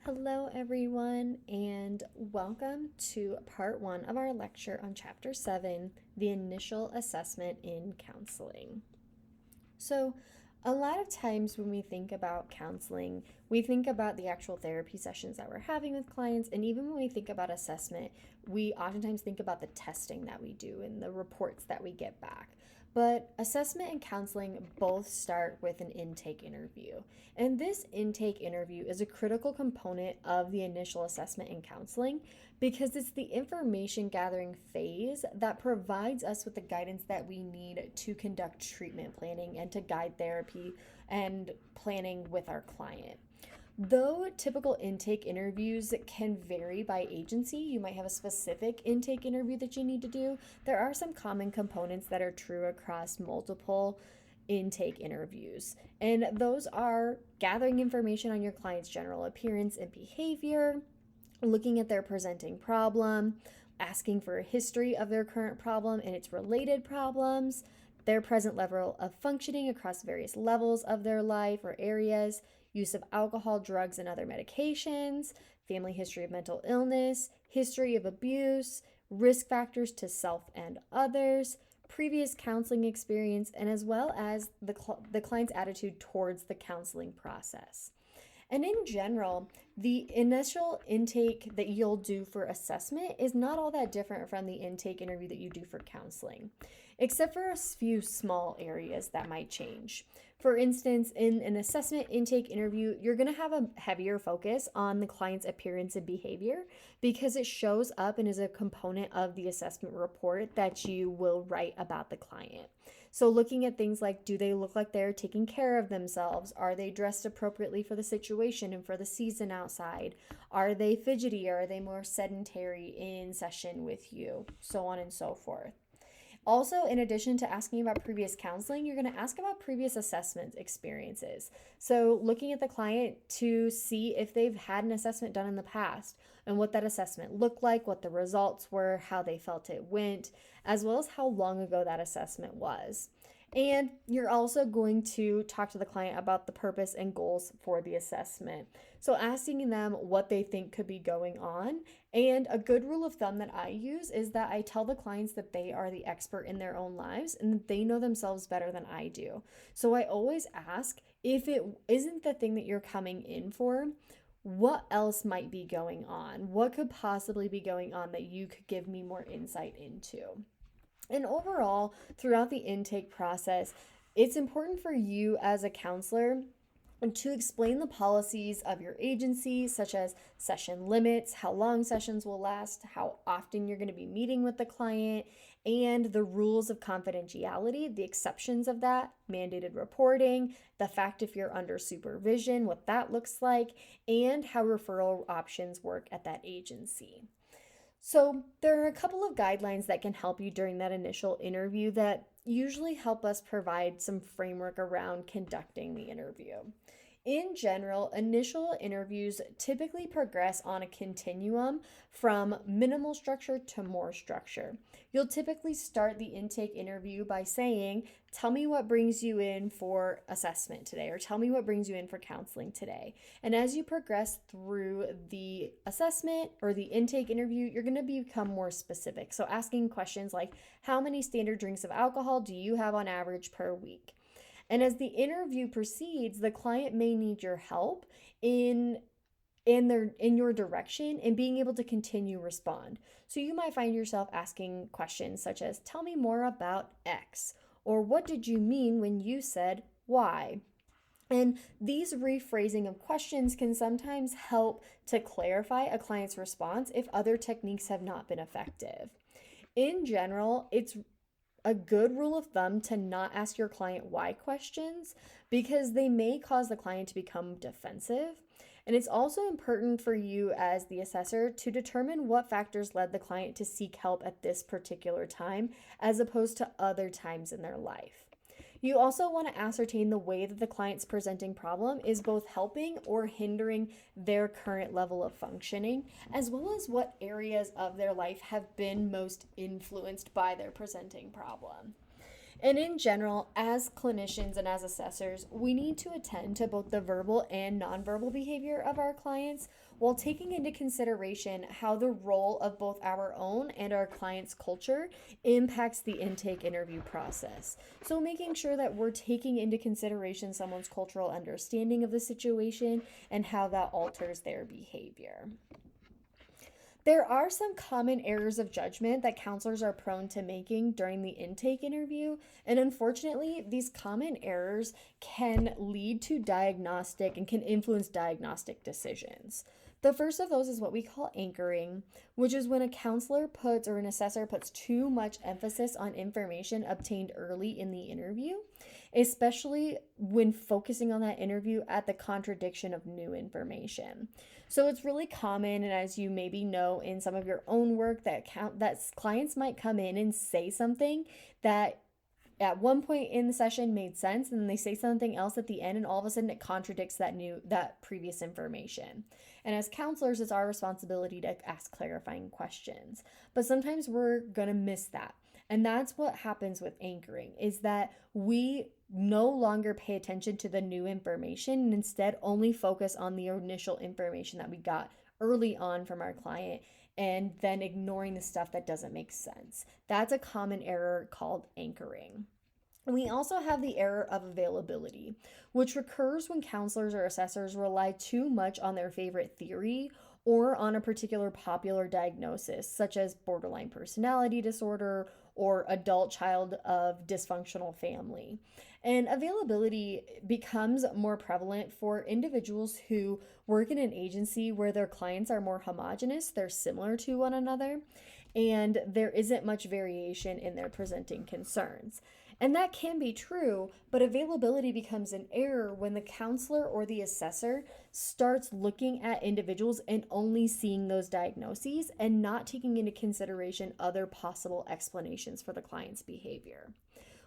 Hello, everyone, and welcome to part one of our lecture on Chapter 7, the initial assessment in counseling. So, a lot of times when we think about counseling, we think about the actual therapy sessions that we're having with clients, and even when we think about assessment, we oftentimes think about the testing that we do and the reports that we get back. But assessment and counseling both start with an intake interview. And this intake interview is a critical component of the initial assessment and counseling because it's the information gathering phase that provides us with the guidance that we need to conduct treatment planning and to guide therapy and planning with our client. Though typical intake interviews can vary by agency, you might have a specific intake interview that you need to do. There are some common components that are true across multiple intake interviews, and those are gathering information on your client's general appearance and behavior, looking at their presenting problem, asking for a history of their current problem and its related problems, their present level of functioning across various levels of their life or areas, use of alcohol, drugs, and other medications, family history of mental illness, history of abuse, risk factors to self and others, previous counseling experience, and as well as the client's attitude towards the counseling process. And in general, the initial intake that you'll do for assessment is not all that different from the intake interview that you do for counseling, except for a few small areas that might change. For instance, in an assessment intake interview, you're going to have a heavier focus on the client's appearance and behavior because it shows up and is a component of the assessment report that you will write about the client. So, looking at things like, do they look like they're taking care of themselves? Are they dressed appropriately for the situation and for the season outside? Are they fidgety? Or are they more sedentary in session with you? So on and so forth. Also, in addition to asking about previous counseling, you're going to ask about previous assessment experiences. So, looking at the client to see if they've had an assessment done in the past and what that assessment looked like, what the results were, how they felt it went, as well as how long ago that assessment was. And you're also going to talk to the client about the purpose and goals for the assessment. So, asking them what they think could be going on. And a good rule of thumb that I use is that I tell the clients that they are the expert in their own lives and that they know themselves better than I do. So, I always ask, if it isn't the thing that you're coming in for, what else might be going on? What could possibly be going on that you could give me more insight into? And overall, throughout the intake process, it's important for you as a counselor to explain the policies of your agency, such as session limits, how long sessions will last, how often you're going to be meeting with the client, and the rules of confidentiality, the exceptions of that, mandated reporting, the fact if you're under supervision, what that looks like, and how referral options work at that agency. So, there are a couple of guidelines that can help you during that initial interview that usually help us provide some framework around conducting the interview. In general, initial interviews typically progress on a continuum from minimal structure to more structure. You'll typically start the intake interview by saying, tell me what brings you in for assessment today, or tell me what brings you in for counseling today. And as you progress through the assessment or the intake interview, you're going to become more specific. So asking questions like, how many standard drinks of alcohol do you have on average per week? And as the interview proceeds, the client may need your help in your direction and being able to continue respond. So you might find yourself asking questions such as, tell me more about X, or what did you mean when you said Y? And these rephrasing of questions can sometimes help to clarify a client's response if other techniques have not been effective. In general, it's a good rule of thumb to not ask your client why questions because they may cause the client to become defensive. And it's also important for you as the assessor to determine what factors led the client to seek help at this particular time as opposed to other times in their life. You also want to ascertain the way that the client's presenting problem is both helping or hindering their current level of functioning, as well as what areas of their life have been most influenced by their presenting problem. And in general, as clinicians and as assessors, we need to attend to both the verbal and nonverbal behavior of our clients while taking into consideration how the role of both our own and our clients' culture impacts the intake interview process. So, making sure that we're taking into consideration someone's cultural understanding of the situation and how that alters their behavior. There are some common errors of judgment that counselors are prone to making during the intake interview, and unfortunately, these common errors can lead to diagnostic and can influence diagnostic decisions. The first of those is what we call anchoring, which is when a counselor puts or an assessor puts too much emphasis on information obtained early in the interview, especially when focusing on that interview at the contradiction of new information. So it's really common, and as you maybe know in some of your own work, that clients might come in and say something that at one point in the session made sense, and then they say something else at the end, and all of a sudden it contradicts that previous information. And as counselors, it's our responsibility to ask clarifying questions, but sometimes we're gonna miss that. And that's what happens with anchoring, is that we no longer pay attention to the new information and instead only focus on the initial information that we got early on from our client, and then ignoring the stuff that doesn't make sense. That's a common error called anchoring. We also have the error of availability, which recurs when counselors or assessors rely too much on their favorite theory or on a particular popular diagnosis, such as borderline personality disorder or adult child of dysfunctional family. And availability becomes more prevalent for individuals who work in an agency where their clients are more homogenous, they're similar to one another, and there isn't much variation in their presenting concerns. And that can be true, but availability becomes an error when the counselor or the assessor starts looking at individuals and only seeing those diagnoses and not taking into consideration other possible explanations for the client's behavior.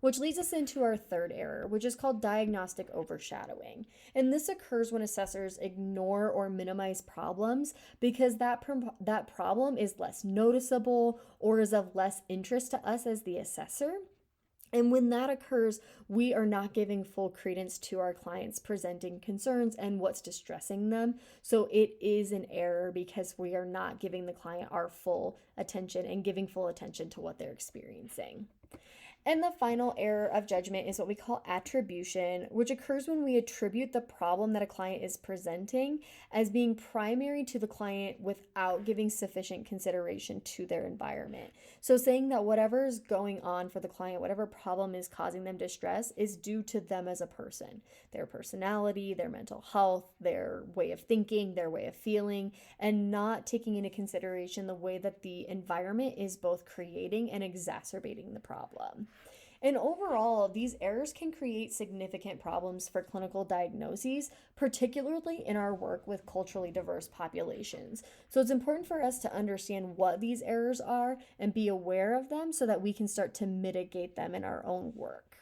Which leads us into our third error, which is called diagnostic overshadowing. And this occurs when assessors ignore or minimize problems because that problem is less noticeable or is of less interest to us as the assessor. And when that occurs, we are not giving full credence to our clients presenting concerns and what's distressing them. So it is an error because we are not giving the client our full attention and giving full attention to what they're experiencing. And the final error of judgment is what we call attribution, which occurs when we attribute the problem that a client is presenting as being primary to the client without giving sufficient consideration to their environment. So, saying that whatever is going on for the client, whatever problem is causing them distress, is due to them as a person, their personality, their mental health, their way of thinking, their way of feeling, and not taking into consideration the way that the environment is both creating and exacerbating the problem. And overall, these errors can create significant problems for clinical diagnoses, particularly in our work with culturally diverse populations. So it's important for us to understand what these errors are and be aware of them so that we can start to mitigate them in our own work.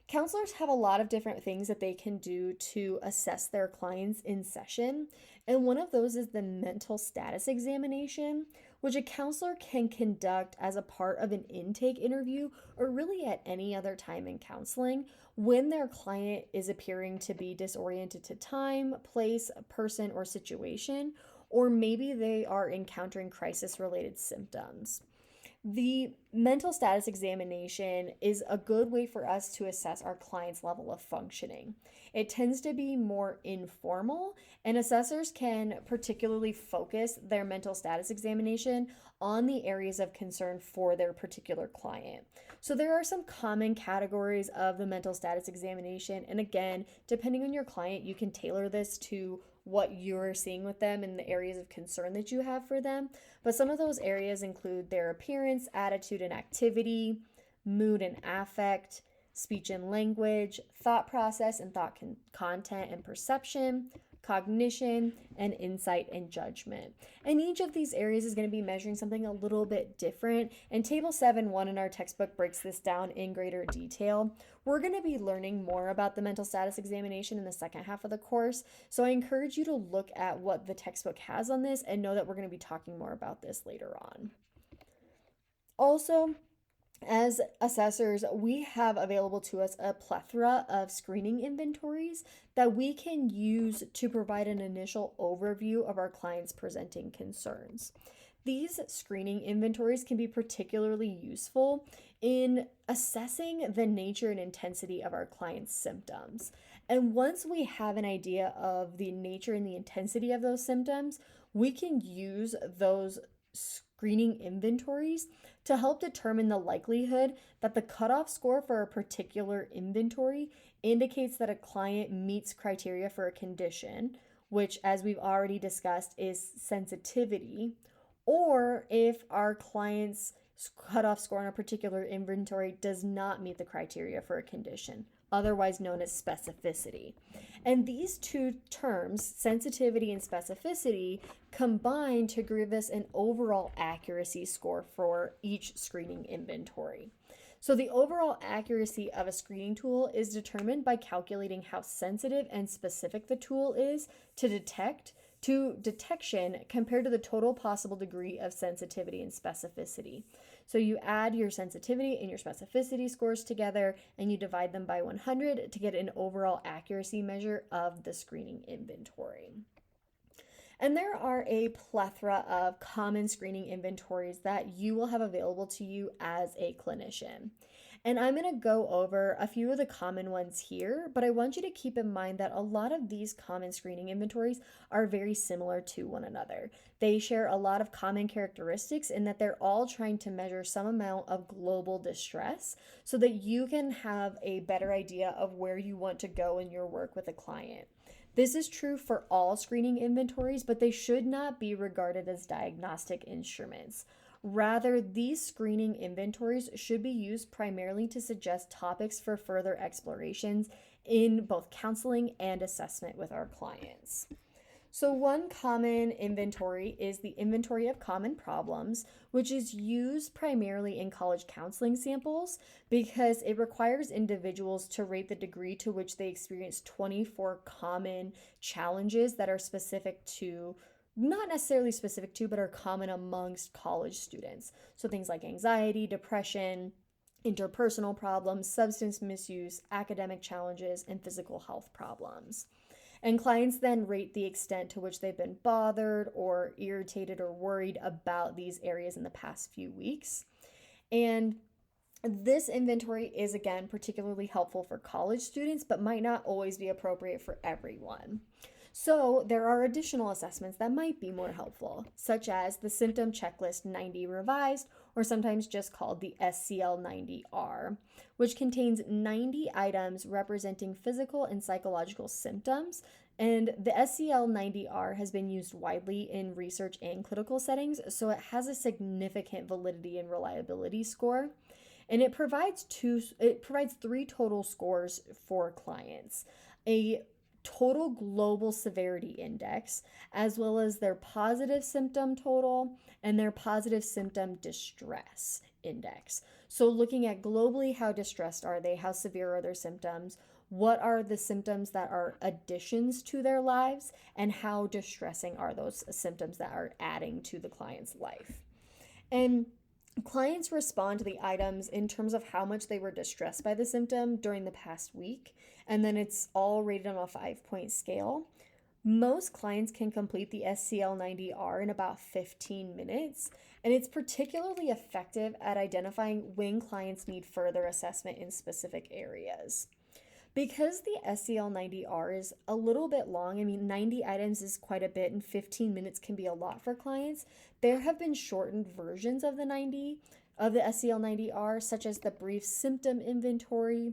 Counselors have a lot of different things that they can do to assess their clients in session, and one of those is the mental status examination, which a counselor can conduct as a part of an intake interview or really at any other time in counseling when their client is appearing to be disoriented to time, place, person, or situation, or maybe they are encountering crisis related symptoms. The mental status examination is a good way for us to assess our client's level of functioning. It tends to be more informal, and assessors can particularly focus their mental status examination on the areas of concern for their particular client. So, there are some common categories of the mental status examination, and again, depending on your client, you can tailor this to what you're seeing with them and the areas of concern that you have for them. But some of those areas include their appearance, attitude and activity, mood and affect, speech and language, thought process and content and perception, cognition, and insight and judgment. And each of these areas is going to be measuring something a little bit different. And Table 7.1 in our textbook breaks this down in greater detail. We're going to be learning more about the mental status examination in the second half of the course. So I encourage you to look at what the textbook has on this and know that we're going to be talking more about this later on. Also, As assessors, we have available to us a plethora of screening inventories that we can use to provide an initial overview of our clients' presenting concerns. These screening inventories can be particularly useful in assessing the nature and intensity of our clients' symptoms. And once we have an idea of the nature and the intensity of those symptoms, we can use those screening inventories to help determine the likelihood that the cutoff score for a particular inventory indicates that a client meets criteria for a condition, which, as we've already discussed, is sensitivity, or if our client's cutoff score on a particular inventory does not meet the criteria for a condition, otherwise known as specificity. And these two terms, sensitivity and specificity, combine to give us an overall accuracy score for each screening inventory. So the overall accuracy of a screening tool is determined by calculating how sensitive and specific the tool is to detection compared to the total possible degree of sensitivity and specificity. So you add your sensitivity and your specificity scores together and you divide them by 100 to get an overall accuracy measure of the screening inventory. And there are a plethora of common screening inventories that you will have available to you as a clinician. And I'm going to go over a few of the common ones here, but I want you to keep in mind that a lot of these common screening inventories are very similar to one another. They share a lot of common characteristics in that they're all trying to measure some amount of global distress so that you can have a better idea of where you want to go in your work with a client. This is true for all screening inventories, but they should not be regarded as diagnostic instruments. Rather, these screening inventories should be used primarily to suggest topics for further explorations in both counseling and assessment with our clients. So, one common inventory is the Inventory of Common Problems, which is used primarily in college counseling samples because it requires individuals to rate the degree to which they experience 24 common challenges that are specific to, not necessarily specific to, but are common amongst college students. So, things like anxiety, depression, interpersonal problems, substance misuse, academic challenges, and physical health problems. And clients then rate the extent to which they've been bothered or irritated or worried about these areas in the past few weeks. And this inventory is, again, particularly helpful for college students, but might not always be appropriate for everyone. So, there are additional assessments that might be more helpful, such as the Symptom Checklist 90 Revised, or sometimes just called the SCL 90R, which contains 90 items representing physical and psychological symptoms. And the SCL 90R has been used widely in research and clinical settings, so it has a significant validity and reliability score. And it provides three total scores for clients. A total global severity index, as well as their positive symptom total and their positive symptom distress index. So, looking at globally, how distressed are they? How severe are their symptoms? What are the symptoms that are additions to their lives? And how distressing are those symptoms that are adding to the client's life? And clients respond to the items in terms of how much they were distressed by the symptom during the past week, and then it's all rated on a 5-point scale. Most clients can complete the SCL 90R in about 15 minutes, and it's particularly effective at identifying when clients need further assessment in specific areas. Because the SCL 90R is a little bit long, I mean, 90 items is quite a bit, and 15 minutes can be a lot for clients. There have been shortened versions of the SCL 90R, such as the Brief Symptom Inventory,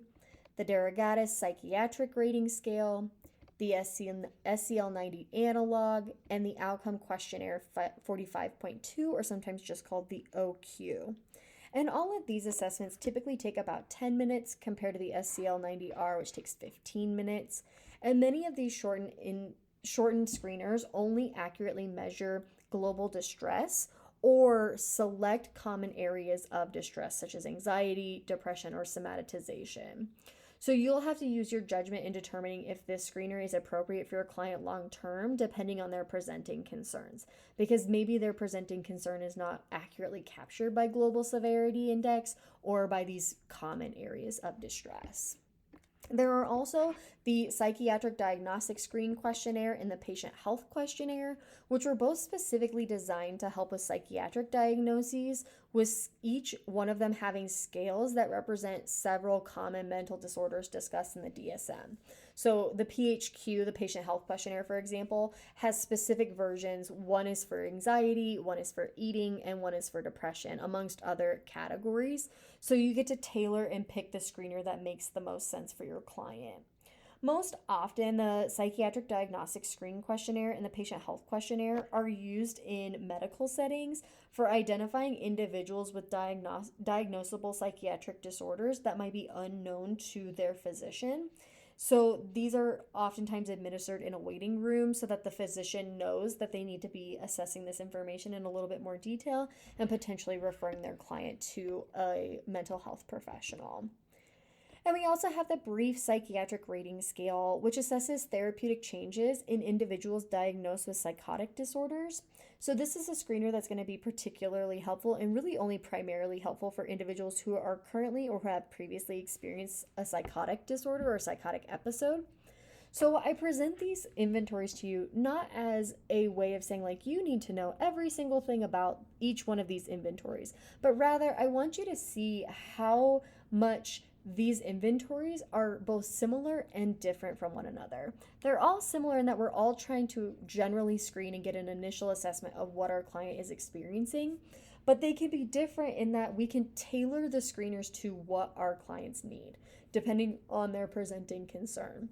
the Derogatis Psychiatric Rating Scale, the SCL 90 Analog, and the Outcome Questionnaire 45.2, or sometimes just called the OQ. And all of these assessments typically take about 10 minutes compared to the SCL 90R, which takes 15 minutes. And many of these shortened screeners only accurately measure global distress or select common areas of distress, such as anxiety, depression, or somatization. So you'll have to use your judgment in determining if this screener is appropriate for your client long term, depending on their presenting concerns. Because maybe their presenting concern is not accurately captured by Global Severity Index or by these common areas of distress. There are also the Psychiatric Diagnostic Screen Questionnaire and the Patient Health Questionnaire, which were both specifically designed to help with psychiatric diagnoses, with each one of them having scales that represent several common mental disorders discussed in the DSM. So the PHQ, the Patient Health Questionnaire, for example, has specific versions. One is for anxiety, one is for eating, and one is for depression, amongst other categories. So you get to tailor and pick the screener that makes the most sense for your client. Most often, the Psychiatric Diagnostic Screen Questionnaire and the Patient Health Questionnaire are used in medical settings for identifying individuals with diagnosable psychiatric disorders that might be unknown to their physician. So these are oftentimes administered in a waiting room so that the physician knows that they need to be assessing this information in a little bit more detail and potentially referring their client to a mental health professional. And we also have the brief psychiatric rating scale, which assesses therapeutic changes in individuals diagnosed with psychotic disorders. So this is a screener that's going to be particularly helpful and really only primarily helpful for individuals who are currently or who have previously experienced a psychotic disorder or psychotic episode. So I present these inventories to you not as a way of saying like you need to know every single thing about each one of these inventories, but rather I want you to see how much these inventories are both similar and different from one another. They're all similar in that we're all trying to generally screen and get an initial assessment of what our client is experiencing, but they can be different in that we can tailor the screeners to what our clients need, depending on their presenting concern.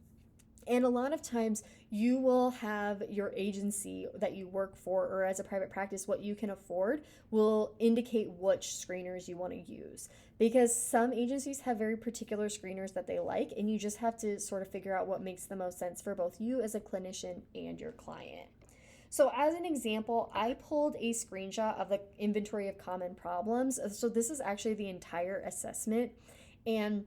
And a lot of times you will have your agency that you work for or as a private practice, what you can afford will indicate which screeners you want to use. Because some agencies have very particular screeners that they like, and you just have to sort of figure out what makes the most sense for both you as a clinician and your client. So as an example, I pulled a screenshot of the inventory of common problems. So this is actually the entire assessment. And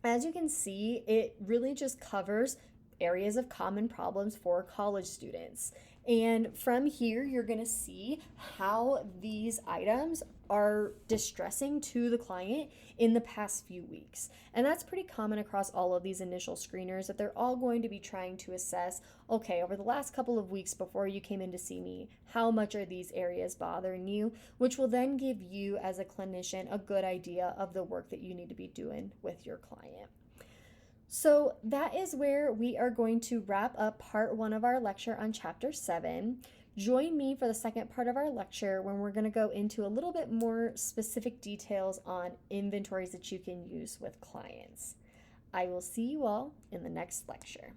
as you can see, it really just covers areas of common problems for college students. And from here, you're going to see how these items are distressing to the client in the past few weeks. And that's pretty common across all of these initial screeners, that they're all going to be trying to assess, okay, over the last couple of weeks before you came in to see me, how much are these areas bothering you, which will then give you as a clinician a good idea of the work that you need to be doing with your client. So that is where we are going to wrap up part 1 of our lecture on chapter 7. Join me for the second part of our lecture when we're going to go into a little bit more specific details on inventories that you can use with clients. I will see you all in the next lecture.